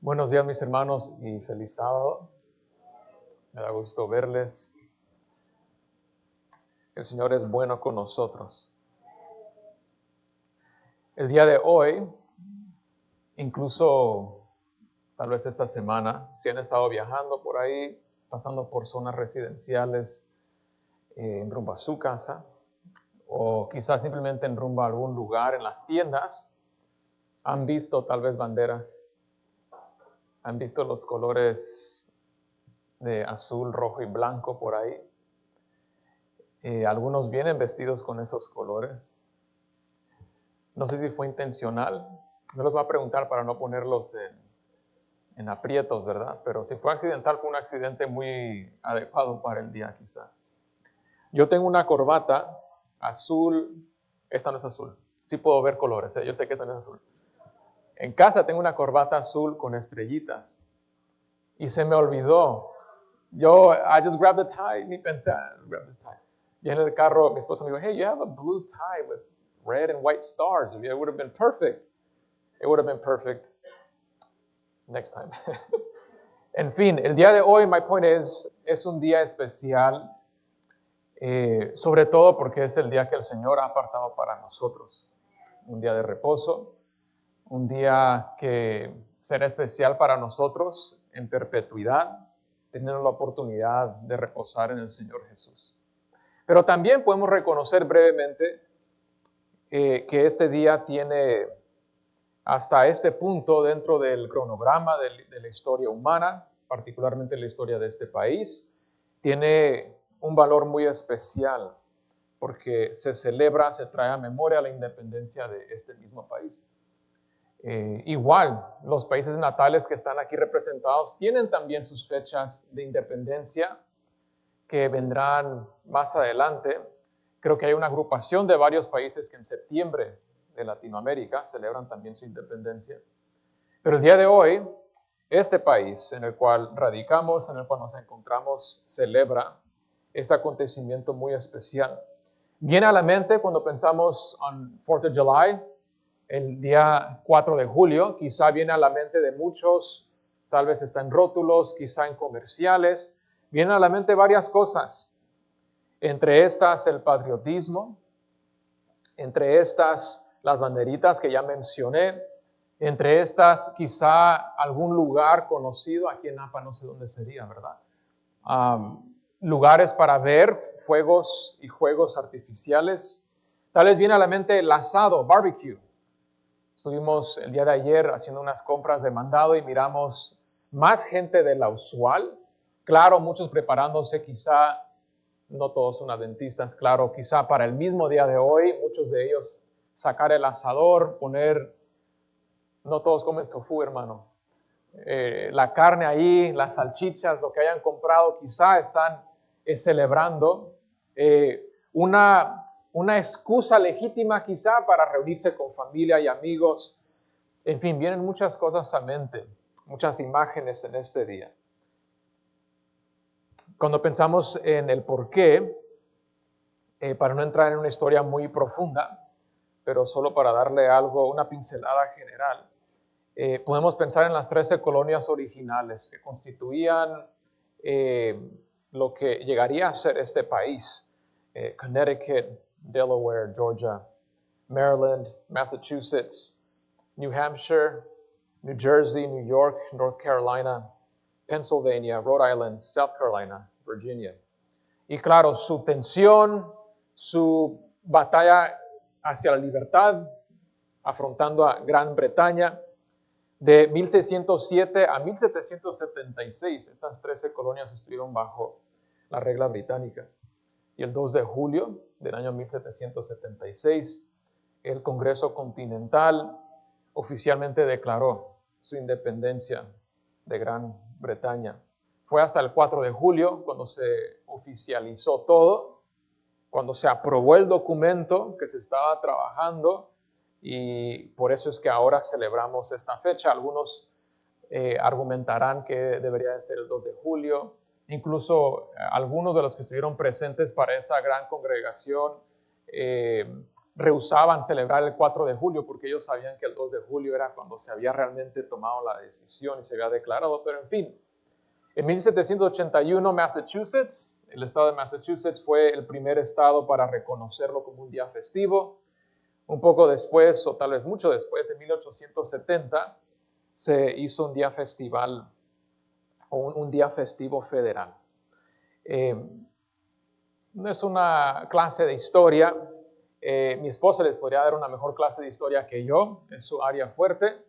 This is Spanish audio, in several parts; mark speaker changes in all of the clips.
Speaker 1: Buenos días, mis hermanos, y feliz sábado. Me da gusto verles. El Señor es bueno con nosotros. El día de hoy, incluso tal vez esta semana, si han estado viajando por ahí, pasando por zonas residenciales en rumbo a su casa, o quizás simplemente en rumbo a algún lugar en las tiendas, han visto tal vez banderas, han visto los colores de azul, rojo y blanco por ahí. Algunos vienen vestidos con esos colores. No sé si fue intencional. No los voy a preguntar para no ponerlos en aprietos, ¿verdad? Pero si fue accidental, fue un accidente muy adecuado para el día, quizá. Yo tengo una corbata azul. Esta no es azul. Sí puedo ver colores, ¿eh? Yo sé que esta no es azul. En casa tengo una corbata azul con estrellitas. Y se me olvidó. I just grabbed the tie. Ni pensé, grab this tie. Y en el carro, mi esposa me dijo, hey, you have a blue tie with red and white stars. It would have been perfect. It would have been perfect next time. En fin, el día de hoy, my point es un día especial, sobre todo porque es el día que el Señor ha apartado para nosotros. Un día de reposo, un día que será especial para nosotros en perpetuidad, teniendo la oportunidad de reposar en el Señor Jesús. Pero también podemos reconocer brevemente que este día tiene, hasta este punto dentro del cronograma de la historia humana, particularmente la historia de este país, tiene un valor muy especial porque se celebra, se trae a memoria la independencia de este mismo país. Igual, los países natales que están aquí representados tienen también sus fechas de independencia que vendrán más adelante. Creo que hay una agrupación de varios países que en septiembre de Latinoamérica celebran también su independencia. Pero el día de hoy, este país en el cual radicamos, en el cual nos encontramos, celebra este acontecimiento muy especial. Viene a la mente cuando pensamos en 4th of July, el día 4 de julio, quizá viene a la mente de muchos, tal vez está en rótulos, quizá en comerciales, vienen a la mente varias cosas. Entre estas, el patriotismo, entre estas, las banderitas que ya mencioné, entre estas, quizá algún lugar conocido, aquí en Napa no sé dónde sería, ¿verdad? Lugares para ver fuegos y juegos artificiales. Tal vez viene a la mente el asado, barbecue. Estuvimos el día de ayer haciendo unas compras de mandado y miramos más gente de la usual. Claro, muchos preparándose, quizá, no todos son adventistas, claro, quizá para el mismo día de hoy, muchos de ellos sacar el asador, poner, no todos comen tofu, hermano, la carne ahí, las salchichas, lo que hayan comprado, quizá están celebrando una excusa legítima quizá para reunirse con familia y amigos. En fin, vienen muchas cosas a mente, muchas imágenes en este día. Cuando pensamos en el por qué, para no entrar en una historia muy profunda, pero solo para darle algo, una pincelada general, podemos pensar en las 13 colonias originales que constituían lo que llegaría a ser este país. Connecticut, Delaware, Georgia, Maryland, Massachusetts, New Hampshire, New Jersey, New York, North Carolina, Pennsylvania, Rhode Island, South Carolina, Virginia. Y claro, su tensión, su batalla hacia la libertad, afrontando a Gran Bretaña, de 1607 a 1776, estas 13 colonias estuvieron bajo la regla británica. Y el 2 de julio del año 1776, el Congreso Continental oficialmente declaró su independencia de Gran Bretaña. Fue hasta el 4 de julio cuando se oficializó todo, cuando se aprobó el documento que se estaba trabajando, y por eso es que ahora celebramos esta fecha. Algunos argumentarán que debería de ser el 2 de julio. Incluso algunos de los que estuvieron presentes para esa gran congregación rehusaban celebrar el 4 de julio porque ellos sabían que el 2 de julio era cuando se había realmente tomado la decisión y se había declarado, pero en fin. En 1781, Massachusetts, el estado de Massachusetts fue el primer estado para reconocerlo como un día festivo. Un poco después, o tal vez mucho después, en 1870, se hizo un día festival o un día festivo federal. No es una clase de historia. Mi esposa les podría dar una mejor clase de historia que yo, es su área fuerte.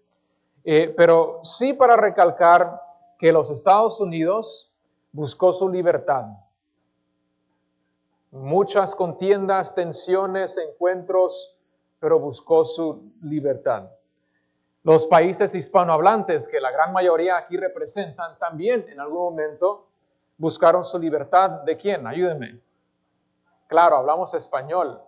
Speaker 1: Pero sí para recalcar que los Estados Unidos buscó su libertad. Muchas contiendas, tensiones, encuentros, pero buscó su libertad. Los países hispanohablantes, que la gran mayoría aquí representan, también en algún momento buscaron su libertad. ¿De quién? Ayúdenme. Claro, hablamos español.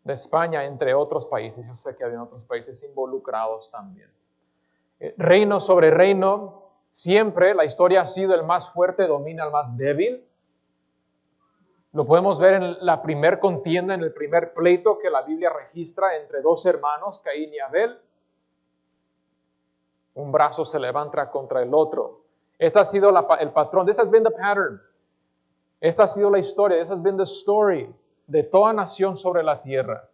Speaker 1: De España, entre otros países. Yo sé que había otros países involucrados también. Reino sobre reino, siempre la historia ha sido el más fuerte domina al más débil. Lo podemos ver en la primer contienda, en el primer pleito que la Biblia registra entre dos hermanos, Caín y Abel. Un brazo se levanta contra el otro. Este ha sido el patrón. This has been the pattern. Esta ha sido la historia. This has been the story de toda nación sobre la tierra.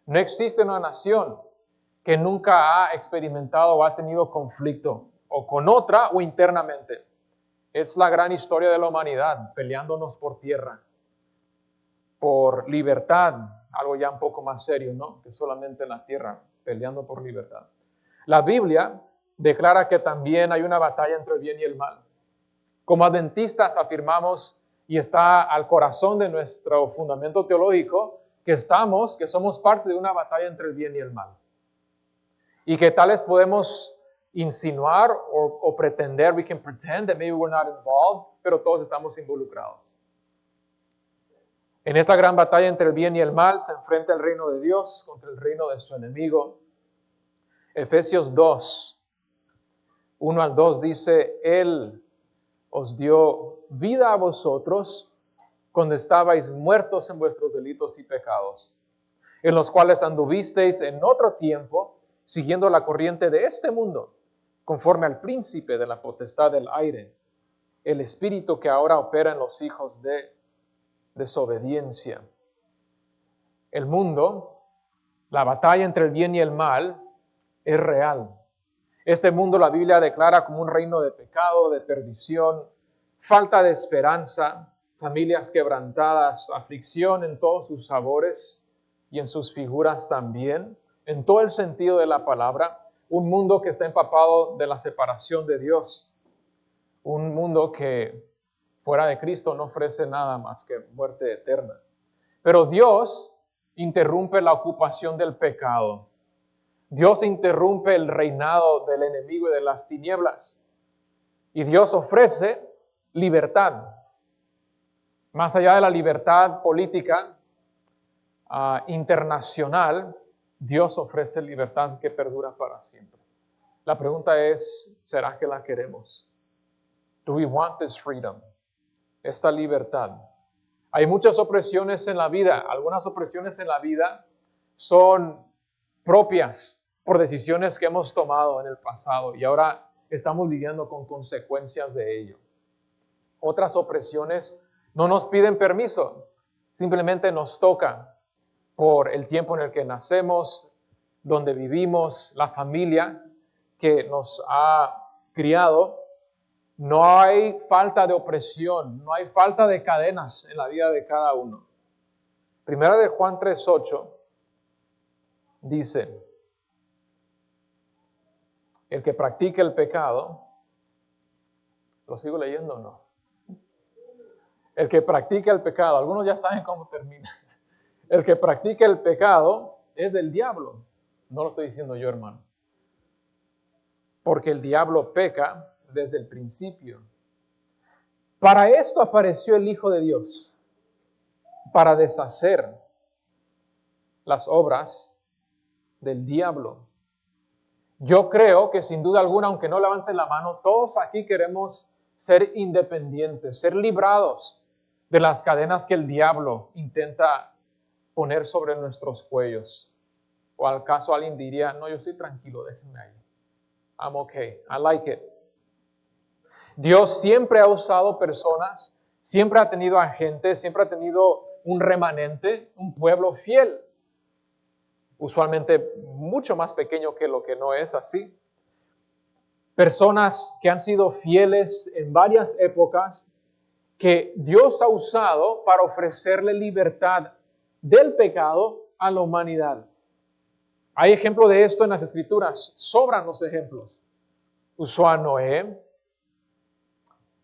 Speaker 1: No existe una nación que nunca ha experimentado o ha tenido conflicto, o con otra o internamente. Es la gran historia de la humanidad, peleándonos por tierra, por libertad, algo ya un poco más serio, ¿no? Que solamente la tierra, peleando por libertad. La Biblia declara que también hay una batalla entre el bien y el mal. Como adventistas afirmamos, y está al corazón de nuestro fundamento teológico, que somos parte de una batalla entre el bien y el mal. Y que tales podemos insinuar o pretender, we can pretend that maybe we're not involved, pero todos estamos involucrados. En esta gran batalla entre el bien y el mal se enfrenta el reino de Dios contra el reino de su enemigo. Efesios 2, 1 al 2 dice, Él os dio vida a vosotros cuando estabais muertos en vuestros delitos y pecados, en los cuales anduvisteis en otro tiempo, siguiendo la corriente de este mundo, conforme al príncipe de la potestad del aire, el espíritu que ahora opera en los hijos de desobediencia. El mundo, la batalla entre el bien y el mal, es real. Este mundo la Biblia declara como un reino de pecado, de perdición, falta de esperanza, familias quebrantadas, aflicción en todos sus sabores y en sus figuras también, en todo el sentido de la palabra, un mundo que está empapado de la separación de Dios, un mundo que fuera de Cristo no ofrece nada más que muerte eterna. Pero Dios interrumpe la ocupación del pecado. Dios interrumpe el reinado del enemigo y de las tinieblas. Y Dios ofrece libertad. Más allá de la libertad política internacional, Dios ofrece libertad que perdura para siempre. La pregunta es, ¿será que la queremos? Do we want this freedom? Esta libertad. Hay muchas opresiones en la vida. Algunas opresiones en la vida son propias por decisiones que hemos tomado en el pasado y ahora estamos lidiando con consecuencias de ello. Otras opresiones no nos piden permiso, simplemente nos toca por el tiempo en el que nacemos, donde vivimos, la familia que nos ha criado. No hay falta de opresión, no hay falta de cadenas en la vida de cada uno. Primera de Juan 3:8 dice, el que practique el pecado, ¿lo sigo leyendo o no? El que practique el pecado, algunos ya saben cómo termina. El que practique el pecado es del diablo. No lo estoy diciendo yo, hermano. Porque el diablo peca desde el principio. Para esto apareció el Hijo de Dios, para deshacer las obras del diablo. Yo creo que sin duda alguna, aunque no levanten la mano, todos aquí queremos ser independientes, ser librados de las cadenas que el diablo intenta poner sobre nuestros cuellos. O al caso alguien diría, no, yo estoy tranquilo, déjenme ahí. I'm okay, I like it. Dios siempre ha usado personas, siempre ha tenido agentes, siempre ha tenido un remanente, un pueblo fiel. Usualmente mucho más pequeño que lo que no es así. Personas que han sido fieles en varias épocas, que Dios ha usado para ofrecerle libertad del pecado a la humanidad. Hay ejemplo de esto en las Escrituras, sobran los ejemplos. Usó a Noé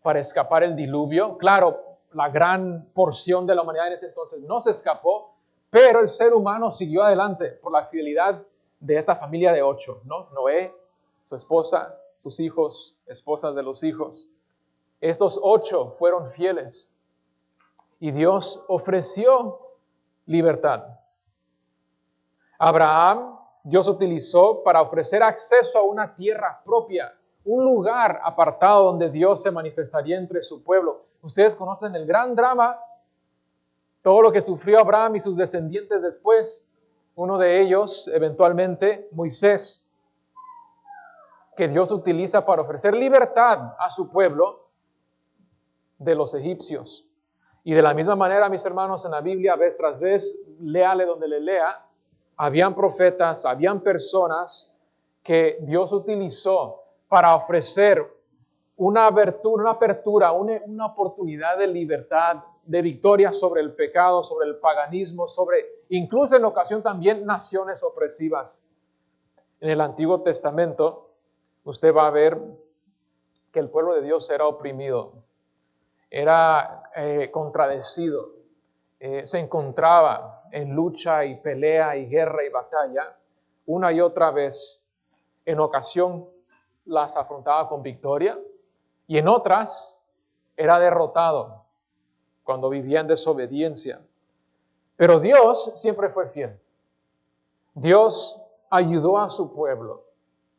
Speaker 1: para escapar el diluvio. Claro, la gran porción de la humanidad en ese entonces no se escapó, pero el ser humano siguió adelante por la fidelidad de esta familia de 8, ¿no? Noé, su esposa, sus hijos, esposas de los hijos. Estos 8 fueron fieles y Dios ofreció libertad. Abraham, Dios utilizó para ofrecer acceso a una tierra propia, un lugar apartado donde Dios se manifestaría entre su pueblo. Ustedes conocen el gran drama, todo lo que sufrió Abraham y sus descendientes después. Uno de ellos, eventualmente, Moisés, que Dios utiliza para ofrecer libertad a su pueblo de los egipcios. Y de la misma manera, mis hermanos, en la Biblia, vez tras vez, léale donde le lea, habían profetas, habían personas que Dios utilizó para ofrecer una apertura, una oportunidad de libertad, de victoria sobre el pecado, sobre el paganismo, sobre incluso en ocasión también naciones opresivas. En el Antiguo Testamento, usted va a ver que el pueblo de Dios era oprimido, era contradecido, se encontraba en lucha y pelea y guerra y batalla una y otra vez. En ocasión las afrontaba con victoria y en otras era derrotado cuando vivía en desobediencia. Pero Dios siempre fue fiel. Dios ayudó a su pueblo.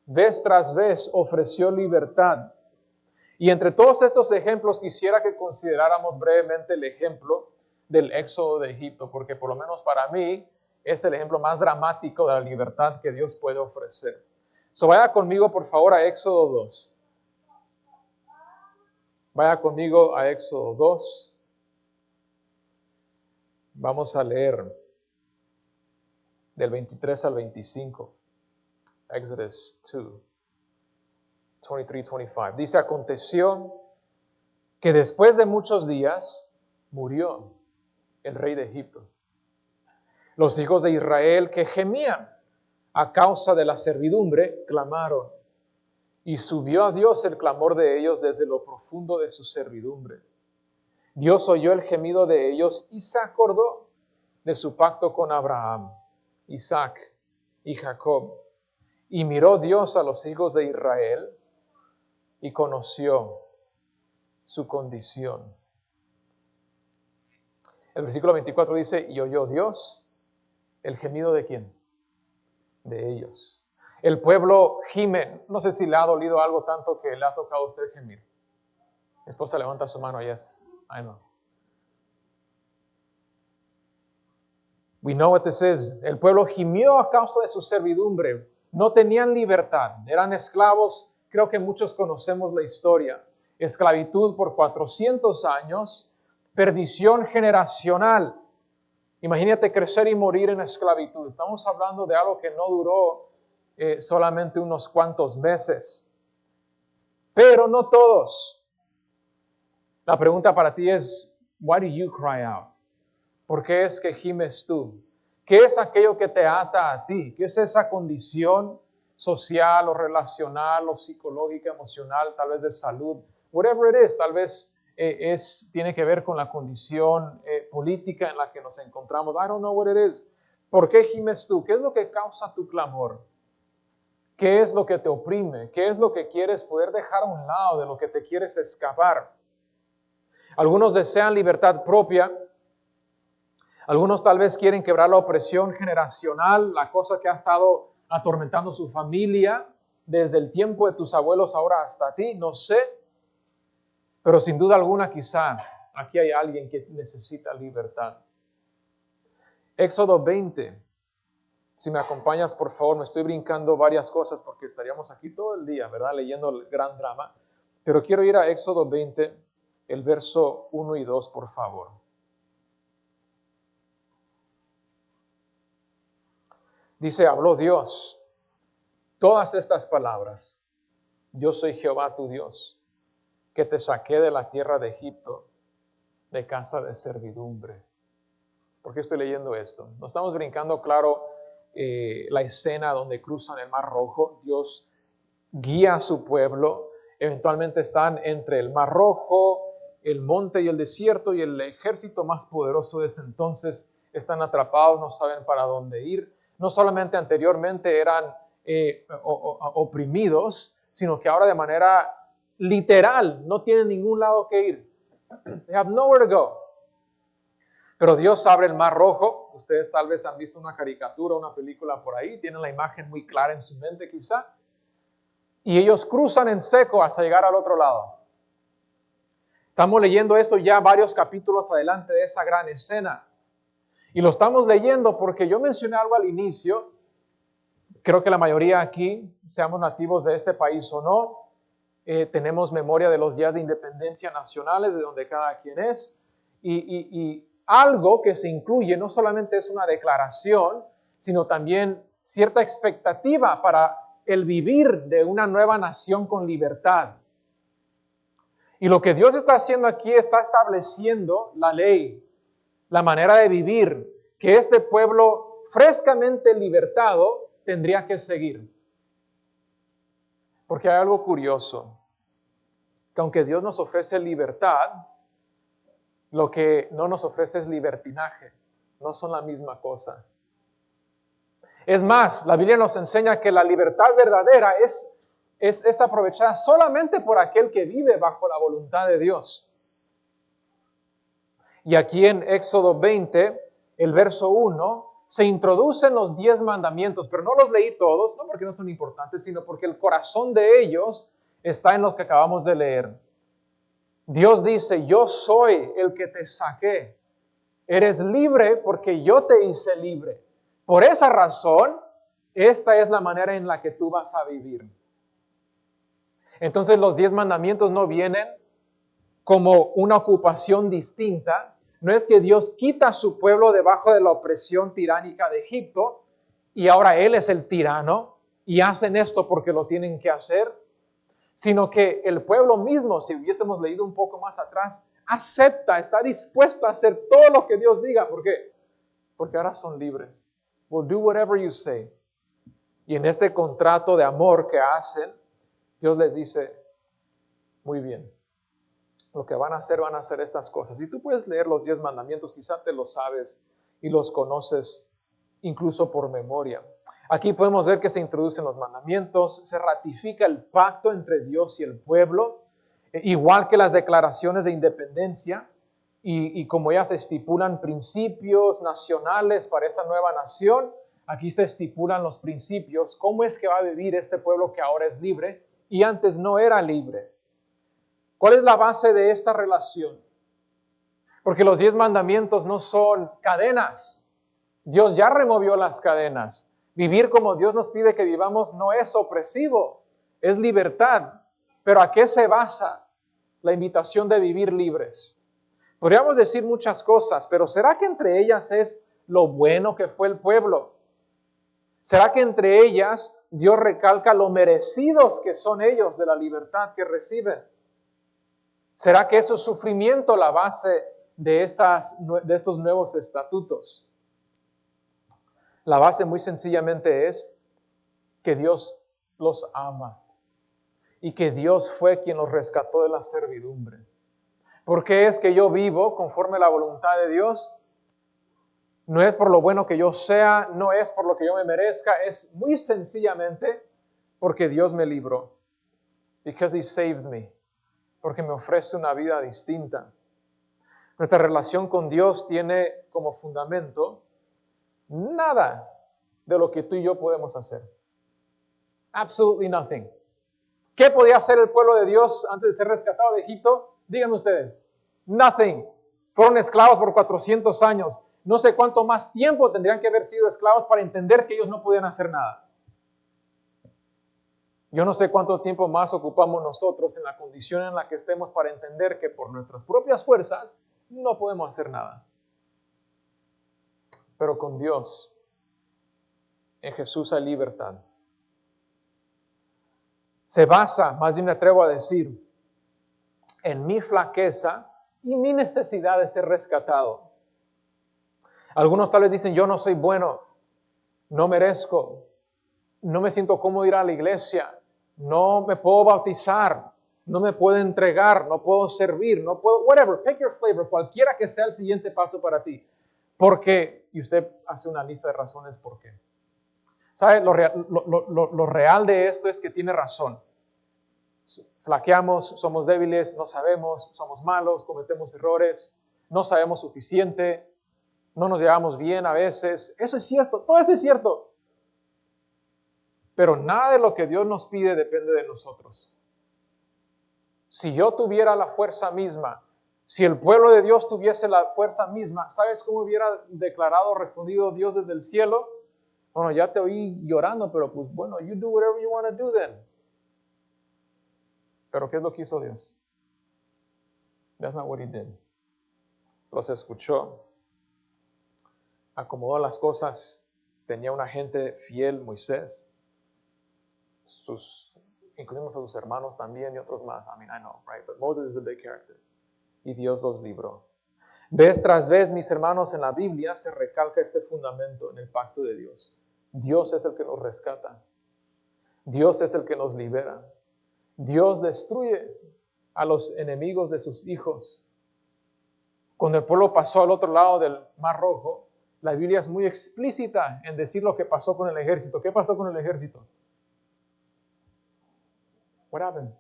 Speaker 1: Vez tras vez ofreció libertad. Y entre todos estos ejemplos quisiera que consideráramos brevemente el ejemplo del éxodo de Egipto, porque por lo menos para mí es el ejemplo más dramático de la libertad que Dios puede ofrecer. Vaya conmigo por favor a Éxodo 2. Vaya conmigo a Éxodo 2. Vamos a leer del 23 al 25. Exodus 2. 23-25. Dice, aconteció que después de muchos días murió el rey de Egipto. Los hijos de Israel que gemían a causa de la servidumbre clamaron, y subió a Dios el clamor de ellos desde lo profundo de su servidumbre. Dios oyó el gemido de ellos y se acordó de su pacto con Abraham, Isaac y Jacob. Y miró Dios a los hijos de Israel y conoció su condición. El versículo 24 dice, y oyó Dios el gemido ¿de quién? De ellos. El pueblo gime. No sé si le ha dolido algo tanto que le ha tocado a usted gemir. Mi esposa levanta su mano, yes, I know. We know what this is. El pueblo gimió a causa de su servidumbre. No tenían libertad, eran esclavos. Creo que muchos conocemos la historia. Esclavitud por 400 años, perdición generacional. Imagínate crecer y morir en esclavitud. Estamos hablando de algo que no duró solamente unos cuantos meses. Pero no todos. La pregunta para ti es, why do you cry out? ¿Por qué es que gimes tú? ¿Qué es aquello que te ata a ti? ¿Qué es esa condición social o relacional o psicológica, emocional, tal vez de salud? Whatever it is, tal vez tiene que ver con la condición política en la que nos encontramos. I don't know what it is. ¿Por qué gimes tú? ¿Qué es lo que causa tu clamor? ¿Qué es lo que te oprime? ¿Qué es lo que quieres poder dejar a un lado, de lo que te quieres escapar? Algunos desean libertad propia. Algunos tal vez quieren quebrar la opresión generacional, la cosa que ha estado atormentando su familia desde el tiempo de tus abuelos ahora hasta ti, no sé. Pero sin duda alguna quizá Aquí hay alguien que necesita libertad. Éxodo 20. Si me acompañas, por favor, me estoy brincando varias cosas porque estaríamos aquí todo el día, ¿verdad? Leyendo el gran drama. Pero quiero ir a Éxodo 20, el verso 1 y 2, por favor. Dice, habló Dios todas estas palabras. Yo soy Jehová tu Dios, que te saqué de la tierra de Egipto, de casa de servidumbre. ¿Por qué estoy leyendo esto? Nos estamos brincando, claro, la escena donde cruzan el Mar Rojo. Dios guía a su pueblo. Eventualmente están entre el Mar Rojo, el monte y el desierto, y el ejército más poderoso de ese entonces están atrapados, no saben para dónde ir. No solamente anteriormente eran oprimidos, sino que ahora de manera literal no tienen ningún lado que ir. They have nowhere to go. Pero Dios abre el Mar Rojo. Ustedes tal vez han visto una caricatura, una película por ahí, tienen la imagen muy clara en su mente quizá. Y ellos cruzan en seco hasta llegar al otro lado. Estamos leyendo esto ya varios capítulos adelante de esa gran escena. Y lo estamos leyendo porque yo mencioné algo al inicio. Creo que la mayoría aquí, seamos nativos de este país o no, tenemos memoria de los días de independencia nacionales, de donde cada quien es. Y algo que se incluye no solamente es una declaración, sino también cierta expectativa para el vivir de una nueva nación con libertad. Y lo que Dios está haciendo aquí está estableciendo la ley, la manera de vivir que este pueblo frescamente libertado tendría que seguir. Porque hay algo curioso, que aunque Dios nos ofrece libertad, lo que no nos ofrece es libertinaje. No son la misma cosa. Es más, la Biblia nos enseña que la libertad verdadera es aprovechada solamente por aquel que vive bajo la voluntad de Dios. Y aquí en Éxodo 20, el verso 1, se introducen los 10 mandamientos, pero no los leí todos, no porque no son importantes, sino porque el corazón de ellos está en lo que acabamos de leer. Dios dice, yo soy el que te saqué. Eres libre porque yo te hice libre. Por esa razón, esta es la manera en la que tú vas a vivir. Entonces los 10 mandamientos no vienen como una ocupación distinta. No es que Dios quita a su pueblo debajo de la opresión tiránica de Egipto y ahora Él es el tirano y hacen esto porque lo tienen que hacer, sino que el pueblo mismo, si hubiésemos leído un poco más atrás, acepta, está dispuesto a hacer todo lo que Dios diga. ¿Por qué? Porque ahora son libres. We'll do whatever you say. Y en este contrato de amor que hacen, Dios les dice, muy bien, lo que van a hacer estas cosas. Y tú puedes leer los 10 mandamientos, quizá te los sabes y los conoces incluso por memoria. Aquí podemos ver que se introducen los mandamientos, se ratifica el pacto entre Dios y el pueblo, igual que las declaraciones de independencia, y como ya se estipulan principios nacionales para esa nueva nación, aquí se estipulan los principios, cómo es que va a vivir este pueblo que ahora es libre y antes no era libre. ¿Cuál es la base de esta relación? Porque los 10 mandamientos no son cadenas. Dios ya removió las cadenas. Vivir como Dios nos pide que vivamos no es opresivo, es libertad. ¿Pero a qué se basa la invitación de vivir libres? Podríamos decir muchas cosas, pero ¿será que entre ellas es lo bueno que fue el pueblo? ¿Será que entre ellas Dios recalca lo merecidos que son ellos de la libertad que reciben? ¿Será que eso es sufrimiento la base de estos nuevos estatutos? La base muy sencillamente es que Dios los ama y que Dios fue quien los rescató de la servidumbre. ¿Por qué es que yo vivo conforme a la voluntad de Dios? No es por lo bueno que yo sea, no es por lo que yo me merezca, es muy sencillamente porque Dios me libró. Because He saved me. Porque me ofrece una vida distinta. Nuestra relación con Dios tiene como fundamento nada de lo que tú y yo podemos hacer. Absolutely nothing. ¿Qué podía hacer el pueblo de Dios antes de ser rescatado de Egipto? Díganme ustedes. Nothing. Fueron esclavos por 400 años. No sé cuánto más tiempo tendrían que haber sido esclavos para entender que ellos no podían hacer nada. Yo no sé cuánto tiempo más ocupamos nosotros en la condición en la que estemos para entender que por nuestras propias fuerzas no podemos hacer nada. Pero con Dios, en Jesús hay libertad. Se basa, más bien me atrevo a decir, en mi flaqueza y mi necesidad de ser rescatado. Algunos tal vez dicen, yo no soy bueno, no merezco, no me siento cómodo ir a la iglesia, no me puedo bautizar, no me puedo entregar, no puedo servir, no puedo, whatever, pick your flavor, cualquiera que sea el siguiente paso para ti. ¿Por qué? Y usted hace una lista de razones por qué. ¿Sabe? Lo real de esto es que tiene razón. Flaqueamos, somos débiles, no sabemos, somos malos, cometemos errores, no sabemos suficiente, no nos llevamos bien a veces. Eso es cierto, todo eso es cierto. Pero nada de lo que Dios nos pide depende de nosotros. Si yo tuviera la fuerza misma, si el pueblo de Dios tuviese la fuerza misma, ¿sabes cómo hubiera declarado, respondido Dios desde el cielo? Bueno, ya te oí llorando, pero pues bueno, you do whatever you want to do then. Pero ¿qué es lo que hizo Dios? That's not what he did. Los escuchó, acomodó las cosas, tenía una gente fiel, Moisés, incluimos a sus hermanos también y otros más. I know, right? But Moses is a big character. Y Dios los libró. Vez tras vez, mis hermanos, en la Biblia se recalca este fundamento en el pacto de Dios. Dios es el que nos rescata. Dios es el que nos libera. Dios destruye a los enemigos de sus hijos. Cuando el pueblo pasó al otro lado del Mar Rojo, la Biblia es muy explícita en decir lo que pasó con el ejército. ¿Qué pasó con el ejército? What happened?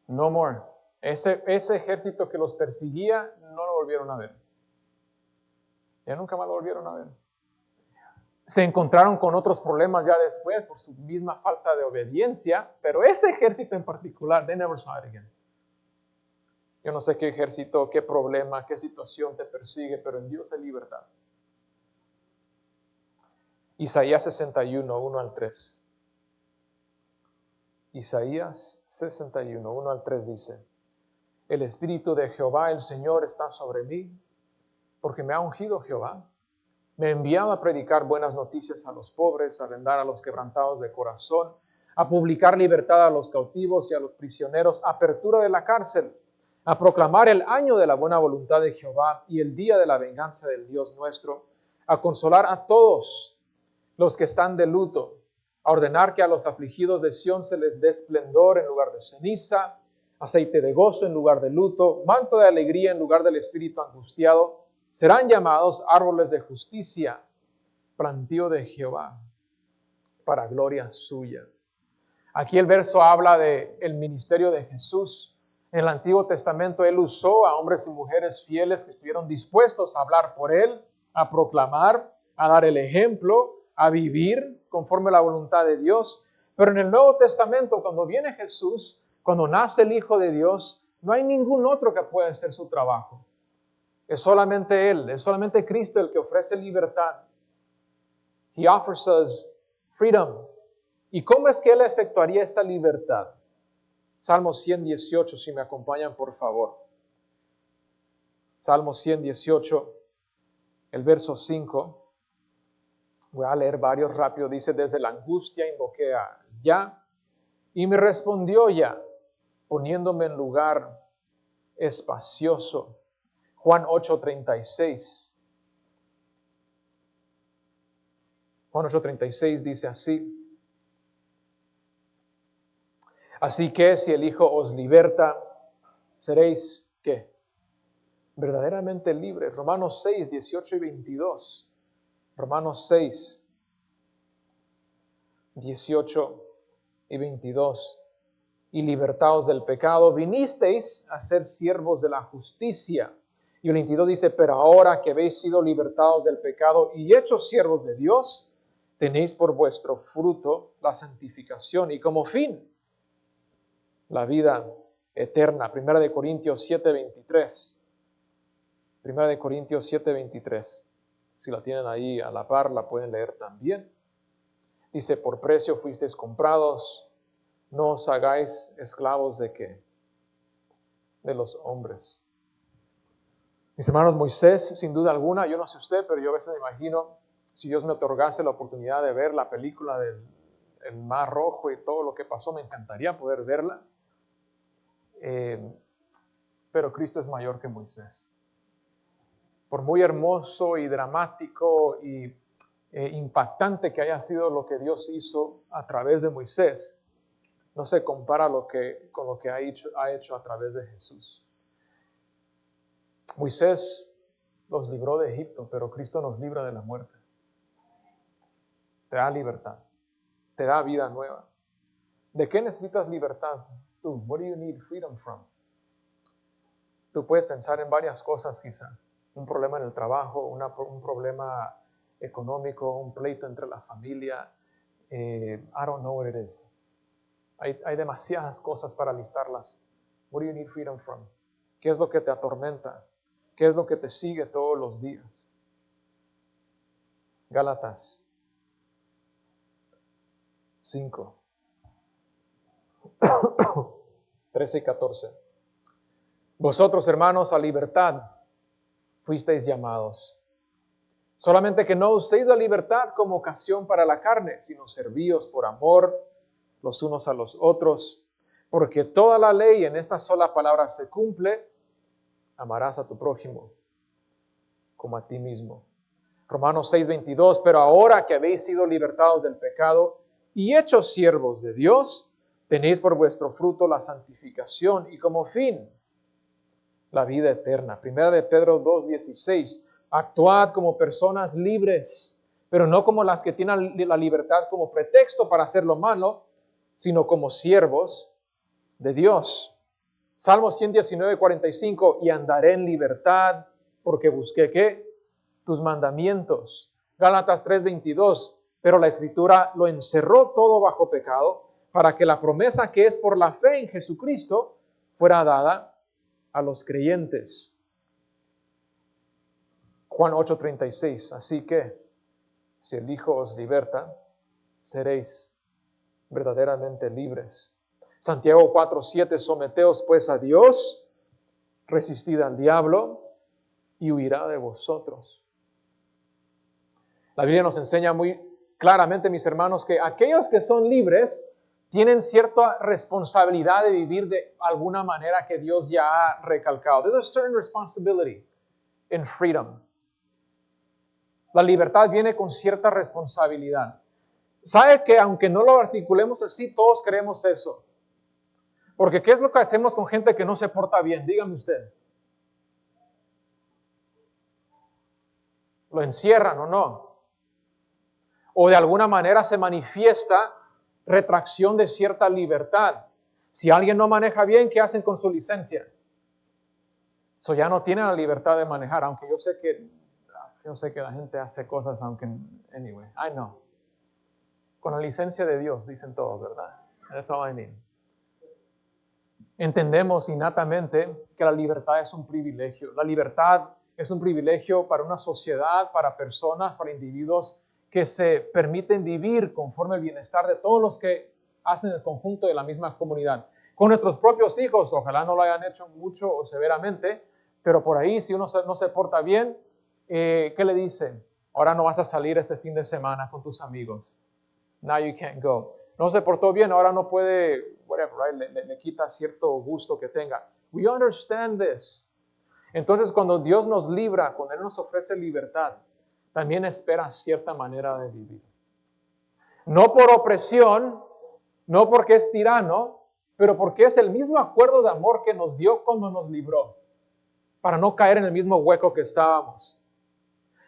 Speaker 1: No more. Ese ejército que los perseguía no lo volvieron a ver. Ya nunca más lo volvieron a ver. Se encontraron con otros problemas ya después por su misma falta de obediencia, pero ese ejército en particular, they never saw it again. Yo no sé qué ejército, qué problema, qué situación te persigue, pero en Dios hay libertad. Isaías 61, 1 al 3. Isaías 61, 1 al 3 dice: El Espíritu de Jehová, el Señor, está sobre mí, porque me ha ungido Jehová. Me ha enviado a predicar buenas noticias a los pobres, a vendar a los quebrantados de corazón, a publicar libertad a los cautivos y a los prisioneros, apertura de la cárcel, a proclamar el año de la buena voluntad de Jehová y el día de la venganza del Dios nuestro, a consolar a todos los que están de luto, a ordenar que a los afligidos de Sión se les dé esplendor en lugar de ceniza, aceite de gozo en lugar de luto, manto de alegría en lugar del espíritu angustiado. Serán llamados árboles de justicia, plantío de Jehová, para gloria suya. Aquí el verso habla del ministerio de Jesús. En el Antiguo Testamento Él usó a hombres y mujeres fieles que estuvieron dispuestos a hablar por Él, a proclamar, a dar el ejemplo, a vivir conforme a la voluntad de Dios. Pero en el Nuevo Testamento, cuando viene Jesús, cuando nace el Hijo de Dios, no hay ningún otro que pueda hacer su trabajo. Es solamente Él, es solamente Cristo el que ofrece libertad. He offers us freedom. ¿Y cómo es que Él efectuaría esta libertad? Salmo 118, si me acompañan, por favor. Salmo 118, el verso 5. Voy a leer varios rápido. Dice: desde la angustia invoqué a Yah, y me respondió Yah, poniéndome en lugar espacioso. Juan 8:36. Juan 8:36 dice así: Así que si el Hijo os liberta, seréis, ¿qué? Verdaderamente libres. Romanos 6, 18 y 22. Romanos 6, 18 y 22. Y libertados del pecado, vinisteis a ser siervos de la justicia. Y el 22 dice: pero ahora que habéis sido libertados del pecado y hechos siervos de Dios, tenéis por vuestro fruto la santificación y como fin la vida eterna. Primera de Corintios 7:23. Primera de Corintios 7:23. Si la tienen ahí a la par, la pueden leer también. Dice, por precio fuisteis comprados, no os hagáis esclavos ¿de qué? De los hombres. Mis hermanos, Moisés, sin duda alguna, yo no sé usted, pero yo a veces me imagino, si Dios me otorgase la oportunidad de ver la película del Mar Rojo y todo lo que pasó, me encantaría poder verla. Pero Cristo es mayor que Moisés. Por muy hermoso y dramático y impactante que haya sido lo que Dios hizo a través de Moisés, no se compara con lo que ha hecho a través de Jesús. Moisés los libró de Egipto, pero Cristo nos libra de la muerte. Te da libertad, te da vida nueva. ¿De qué necesitas libertad tú? What do you need freedom from? Tú puedes pensar en varias cosas quizá. Un problema en el trabajo, un problema económico, un pleito entre la familia. I don't know what it is. Hay demasiadas cosas para listarlas. What do you need freedom from? ¿Qué es lo que te atormenta? ¿Qué es lo que te sigue todos los días? Gálatas 5, 13 y 14. Vosotros, hermanos, a libertad fuisteis llamados. Solamente que no uséis la libertad como ocasión para la carne, sino servíos por amor los unos a los otros, porque toda la ley en esta sola palabra se cumple: amarás a tu prójimo como a ti mismo. Romanos 6:22, pero ahora que habéis sido libertados del pecado y hechos siervos de Dios, tenéis por vuestro fruto la santificación y como fin la vida eterna. Primera de Pedro 2:16, actuad como personas libres, pero no como las que tienen la libertad como pretexto para hacer lo malo, sino como siervos de Dios. Salmo 119:45, y andaré en libertad porque busqué ¿qué? Tus mandamientos. Gálatas 3:22, pero la Escritura lo encerró todo bajo pecado para que la promesa que es por la fe en Jesucristo fuera dada a los creyentes. Juan 8:36, así que si el Hijo os liberta, seréis verdaderamente libres. Santiago 4:7, someteos pues a Dios, resistid al diablo y huirá de vosotros. La Biblia nos enseña muy claramente, mis hermanos, que aquellos que son libres tienen cierta responsabilidad de vivir de alguna manera que Dios ya ha recalcado. There's a certain responsibility in freedom. La libertad viene con cierta responsabilidad. ¿Sabe que aunque no lo articulemos así, todos queremos eso? Porque ¿qué es lo que hacemos con gente que no se porta bien? Dígame usted. ¿Lo encierran o no? O de alguna manera se manifiesta retracción de cierta libertad. Si alguien no maneja bien, ¿qué hacen con su licencia? Eso ya no tiene la libertad de manejar, aunque yo sé que la gente hace cosas, aunque, anyway, I know. Con la licencia de Dios, dicen todos, ¿verdad? That's all I mean. Entendemos innatamente que la libertad es un privilegio. La libertad es un privilegio para una sociedad, para personas, para individuos que se permiten vivir conforme al bienestar de todos los que hacen el conjunto de la misma comunidad. Con nuestros propios hijos, ojalá no lo hayan hecho mucho o severamente, pero por ahí si uno no se porta bien, ¿qué le dicen? Ahora no vas a salir este fin de semana con tus amigos. Now you can't go. No se portó bien, ahora no puede, whatever, right? Le quita cierto gusto que tenga. We understand this. Entonces, cuando Dios nos libra, cuando Él nos ofrece libertad, también espera cierta manera de vivir. No por opresión, no porque es tirano, pero porque es el mismo acuerdo de amor que nos dio cuando nos libró, para no caer en el mismo hueco que estábamos.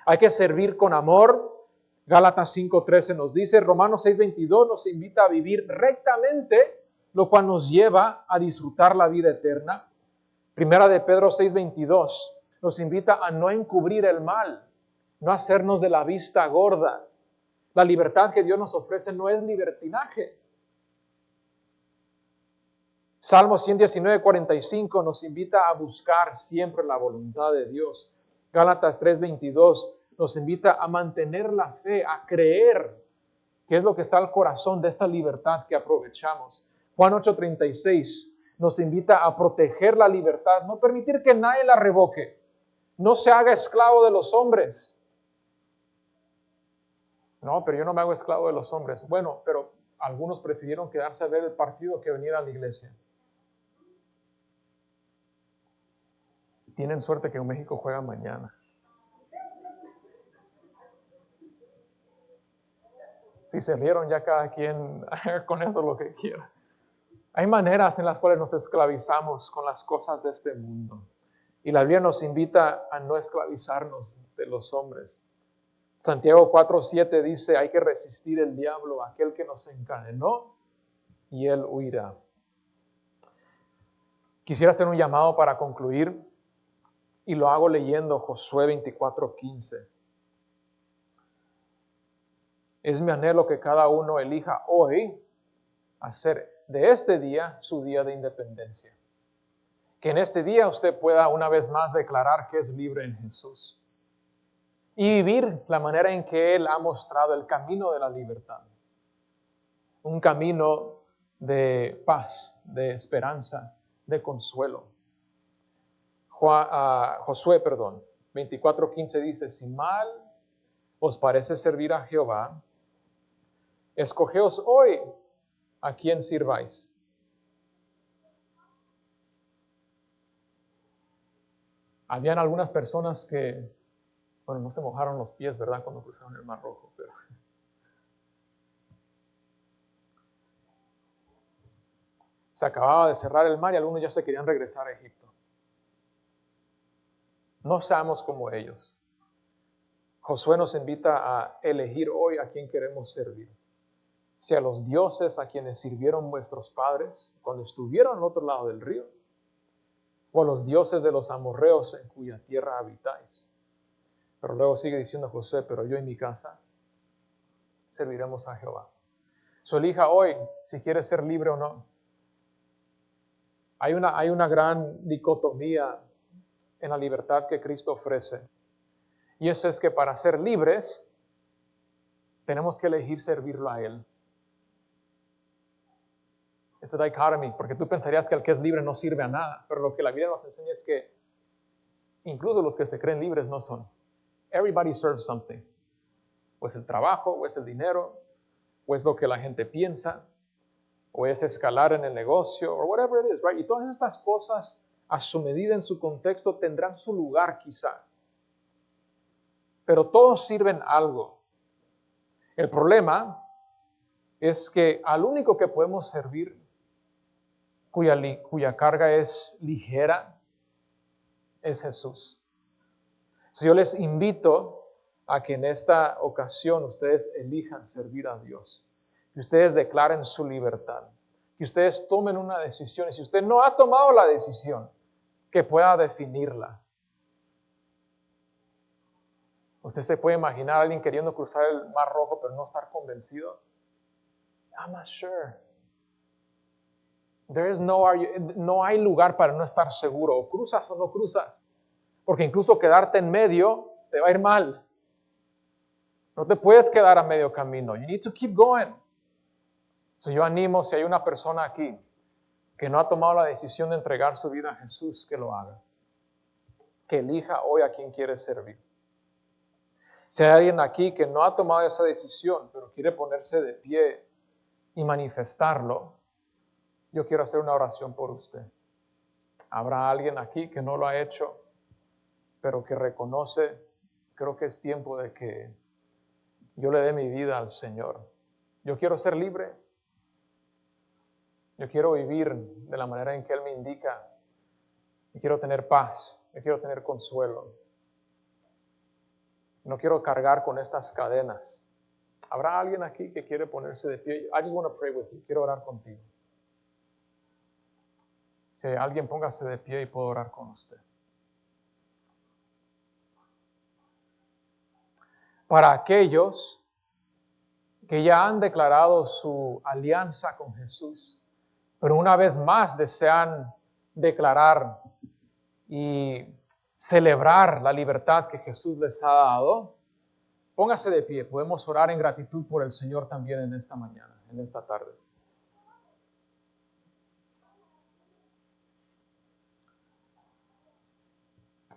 Speaker 1: Hay que servir con amor. Gálatas 5:13 nos dice, Romanos 6:22 nos invita a vivir rectamente, lo cual nos lleva a disfrutar la vida eterna. Primera de Pedro 6:22 nos invita a no encubrir el mal, no hacernos de la vista gorda. La libertad que Dios nos ofrece no es libertinaje. Salmo 119:45 nos invita a buscar siempre la voluntad de Dios. Gálatas 3:22 nos invita a mantener la fe, a creer, que es lo que está al corazón de esta libertad que aprovechamos. Juan 8:36 nos invita a proteger la libertad, no permitir que nadie la revoque. No se haga esclavo de los hombres. No, pero yo no me hago esclavo de los hombres. Bueno, pero algunos prefirieron quedarse a ver el partido que venir a la iglesia. Tienen suerte que México juega mañana. Si se rieron, ya cada quien haga con eso lo que quiera. Hay maneras en las cuales nos esclavizamos con las cosas de este mundo. Y la Biblia nos invita a no esclavizarnos de los hombres. Santiago 4:7 dice, hay que resistir el diablo, aquel que nos encadenó, y él huirá. Quisiera hacer un llamado para concluir, y lo hago leyendo Josué 24:15. Es mi anhelo que cada uno elija hoy hacer de este día su día de independencia. Que en este día usted pueda una vez más declarar que es libre en Jesús. Y vivir la manera en que Él ha mostrado el camino de la libertad. Un camino de paz, de esperanza, de consuelo. Josué 24:15 dice, si mal os parece servir a Jehová, escogeos hoy a quién sirváis. Habían algunas personas que, bueno, no se mojaron los pies, ¿verdad? Cuando cruzaron el Mar Rojo, pero se acababa de cerrar el mar y algunos ya se querían regresar a Egipto. No seamos como ellos. Josué nos invita a elegir hoy a quién queremos servir. Si a los dioses a quienes sirvieron vuestros padres cuando estuvieron al otro lado del río, o a los dioses de los amorreos en cuya tierra habitáis. Pero luego sigue diciendo Josué, pero yo y mi casa serviremos a Jehová. Elija hoy si quieres ser libre o no. Hay una gran dicotomía en la libertad que Cristo ofrece. Y eso es que para ser libres, tenemos que elegir servirlo a Él. Es a dichotomy, porque tú pensarías que el que es libre no sirve a nada, pero lo que la Biblia nos enseña es que incluso los que se creen libres no son. Everybody serves something. O es el trabajo, o es el dinero, o es lo que la gente piensa, o es escalar en el negocio, o whatever it is, right? Y todas estas cosas, a su medida en su contexto, tendrán su lugar quizá. Pero todos sirven algo. El problema es que al único que podemos servir, cuya carga es ligera, es Jesús. Yo les invito a que en esta ocasión ustedes elijan servir a Dios, que ustedes declaren su libertad, que ustedes tomen una decisión, y si usted no ha tomado la decisión, que pueda definirla. Usted se puede imaginar a alguien queriendo cruzar el Mar Rojo pero no estar convencido. I'm not sure. No hay lugar para no estar seguro. O cruzas o no cruzas. Porque incluso quedarte en medio te va a ir mal. No te puedes quedar a medio camino. You need to keep going. Yo animo, si hay una persona aquí que no ha tomado la decisión de entregar su vida a Jesús, que lo haga. Que elija hoy a quien quiere servir. Si hay alguien aquí que no ha tomado esa decisión, pero quiere ponerse de pie y manifestarlo, yo quiero hacer una oración por usted. Habrá alguien aquí que no lo ha hecho, pero que reconoce, creo que es tiempo de que yo le dé mi vida al Señor. Yo quiero ser libre. Yo quiero vivir de la manera en que Él me indica. Yo quiero tener paz. Yo quiero tener consuelo. No quiero cargar con estas cadenas. ¿Habrá alguien aquí que quiere ponerse de pie? I just want to pray with you. Quiero orar contigo. Si hay alguien, póngase de pie y puedo orar con usted. Para aquellos que ya han declarado su alianza con Jesús, pero una vez más desean declarar y celebrar la libertad que Jesús les ha dado, póngase de pie. Podemos orar en gratitud por el Señor también en esta mañana, en esta tarde.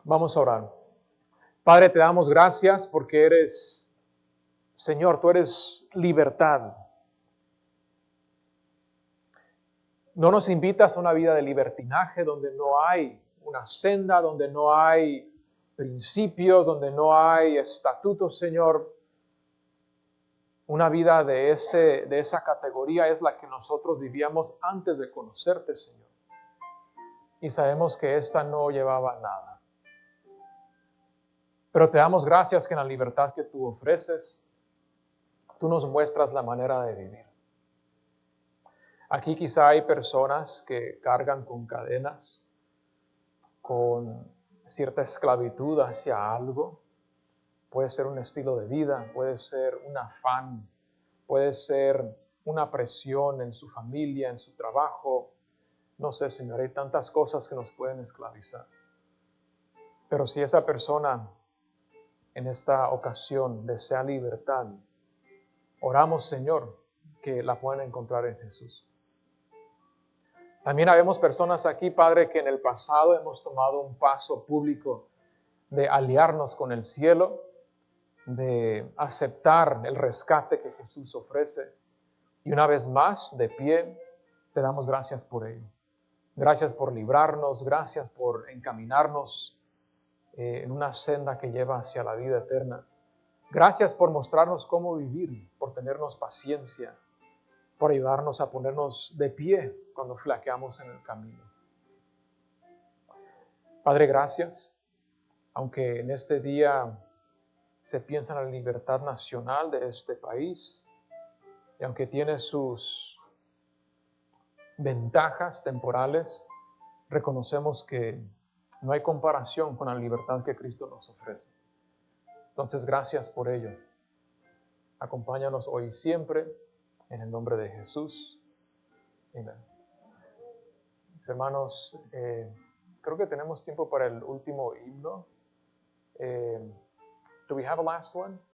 Speaker 1: Vamos a orar. Padre, te damos gracias porque eres, Señor, tú eres libertad. No nos invitas a una vida de libertinaje donde no hay una senda, donde no hay principios, donde no hay estatutos, Señor. Una vida de esa categoría es la que nosotros vivíamos antes de conocerte, Señor. Y sabemos que esta no llevaba a nada. Pero te damos gracias que en la libertad que tú ofreces, tú nos muestras la manera de vivir. Aquí quizá hay personas que cargan con cadenas, con cierta esclavitud hacia algo. Puede ser un estilo de vida, puede ser un afán, puede ser una presión en su familia, en su trabajo. No sé, Señor, hay tantas cosas que nos pueden esclavizar. Pero si esa persona en esta ocasión desea libertad, oramos, Señor, que la puedan encontrar en Jesús. También habemos personas aquí, Padre, que en el pasado hemos tomado un paso público de aliarnos con el cielo, de aceptar el rescate que Jesús ofrece. Y una vez más, de pie, te damos gracias por ello. Gracias por librarnos, gracias por encaminarnos en una senda que lleva hacia la vida eterna. Gracias por mostrarnos cómo vivir, por tenernos paciencia, por ayudarnos a ponernos de pie cuando flaqueamos en el camino. Padre, gracias, aunque en este día se piensa en la libertad nacional de este país, y aunque tiene sus ventajas temporales, reconocemos que no hay comparación con la libertad que Cristo nos ofrece. Entonces, gracias por ello. Acompáñanos hoy y siempre, en el nombre de Jesús. Amén. Mis hermanos, creo que tenemos tiempo para el último himno. Do we have a last one?